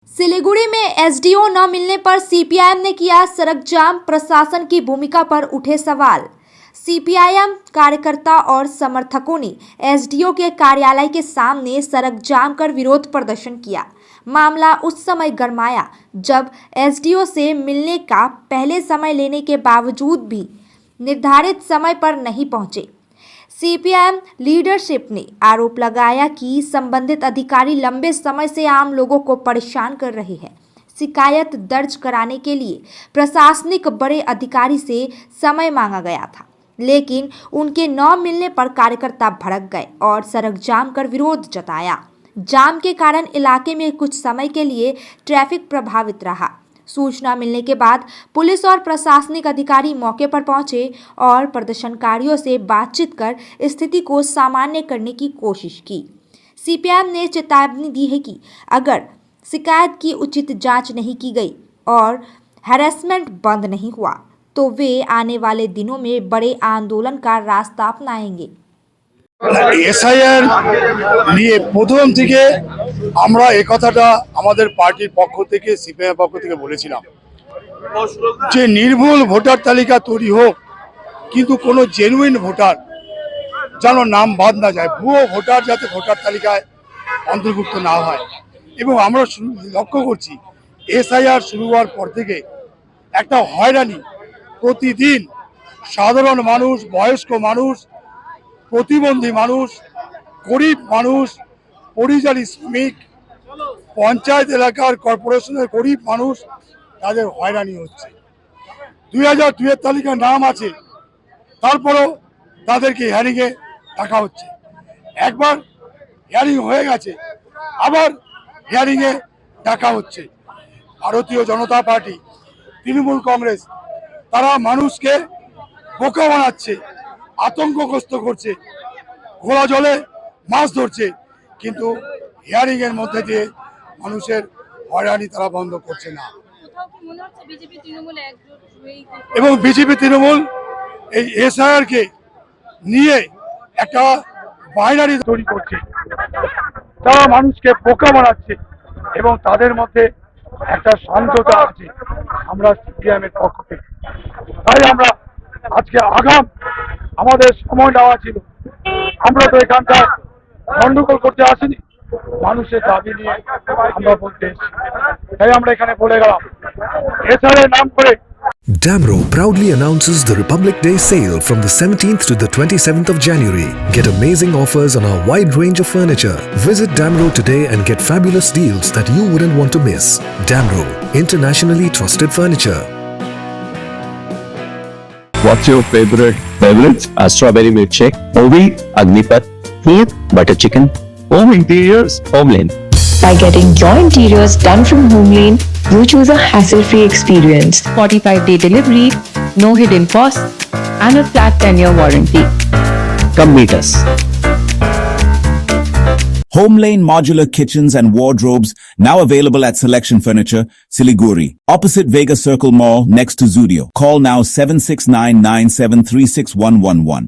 सिलीगुड़ी में एसडीओ न मिलने पर सीपीआईएम ने किया सड़क जाम, प्रशासन की भूमिका पर उठे सवाल। सीपीआईएम कार्यकर्ता और समर्थकों ने एसडीओ के कार्यालय के सामने सड़क जाम कर विरोध प्रदर्शन किया। मामला उस समय गरमाया जब एसडीओ से मिलने का पहले समय लेने के बावजूद भी निर्धारित समय पर नहीं पहुंचे। सीपीआईएम लीडरशिप ने आरोप लगाया कि संबंधित अधिकारी लंबे समय से आम लोगों को परेशान कर रहे हैं। शिकायत दर्ज कराने के लिए प्रशासनिक बड़े अधिकारी से समय मांगा गया था, लेकिन उनके न मिलने पर कार्यकर्ता भड़क गए और सड़क जाम कर विरोध जताया। जाम के कारण इलाके में कुछ समय के लिए ट्रैफिक प्रभावित रहा। सूचना मिलने के बाद पुलिस और प्रशासनिक अधिकारी मौके पर पहुंचे और प्रदर्शनकारियों से बातचीत कर स्थिति को सामान्य करने की कोशिश की। सीपीआईएम ने चेतावनी दी है कि अगर शिकायत की उचित जांच नहीं की गई और हैरेसमेंट बंद नहीं हुआ तो वे आने वाले दिनों में बड़े आंदोलन का रास्ता अपनाएंगे। এসআইআর নিয়ে প্রথম থেকে আমরা এই কথাটা আমাদের পার্টির পক্ষ থেকে সিপিআইএম পক্ষ থেকে বলেছিলাম যে নির্ভুল ভোটার তালিকা তৈরি হোক, কিন্তু কোনো জেনুইন ভোটার যেন নাম বাদ না যায়, ভুয়ো ভোটার যাতে ভোটার তালিকায় অন্তর্ভুক্ত না হয়। এবং আমরা লক্ষ্য করছি এসআইআর শুরু হওয়ার পর থেকে একটা হয়রানি, প্রতিদিন সাধারণ মানুষ, বয়স্ক মানুষ, প্রতিবন্ধী মানুষ, গরিব মানুষ, পরিযায়ী শ্রমিক, পঞ্চায়েত এলাকার কর্পোরেশনের গরিব মানুষ, তাদের হয়রানি হচ্ছে। 2002 এর তালিকায় নাম আছে, তারপরেও তাদেরকে হিয়ারিংয়ে ডাকা হচ্ছে। একবার হিয়ারিং হয়ে গেছে, আবার হিয়ারিংয়ে ডাকা হচ্ছে। ভারতীয় জনতা পার্টি, তৃণমূল কংগ্রেস, তারা মানুষকে বোকা বানাচ্ছে, আতঙ্কগ্রস্ত করছে, ঘোলা জলে মাছ ধরছে, কিন্তু হিয়ারিং এর মধ্যে দিয়ে মানুষের হয়রানি তারা বন্ধ করছে না। এবং বিজেপি তৃণমূল এই এসআইআর কে নিয়ে একটা বাইনারি তৈরি করছে, তারা মানুষকে বোকা বানাচ্ছে এবং তাদের মধ্যে একটা শান্ততা আছে। আমরা সিপিএম এর পক্ষ থেকে তাই আমরা আজকে আগাম আমাদের সময় নেওয়া ছিল। আমরা তো এখানকার গন্ডগোল করতে আসিনি, মানুষের দাবি নিয়ে আমরা বলতে এসেছি। তাই আমরা এখানে বলে গেলাম এসআইআর নাম করে। Damro proudly announces the Republic Day sale from the 17th to the 27th of January. Get amazing offers on our wide range of furniture. Visit Damro today and get fabulous deals that you wouldn't want to miss. Damro, internationally trusted furniture. What's your favorite beverage? A strawberry milkshake, Ovi, Agnipat, Kheer, butter chicken, home interiors, Homeland. By getting your interiors done from Homelane, you choose a hassle-free experience. 45-day delivery, no hidden costs, and a flat 10-year warranty. Come meet us. Homelane Modular Kitchens and Wardrobes now available at Selection Furniture, Siliguri, opposite Vega Circle Mall next to Zudio. Call now 7699736111.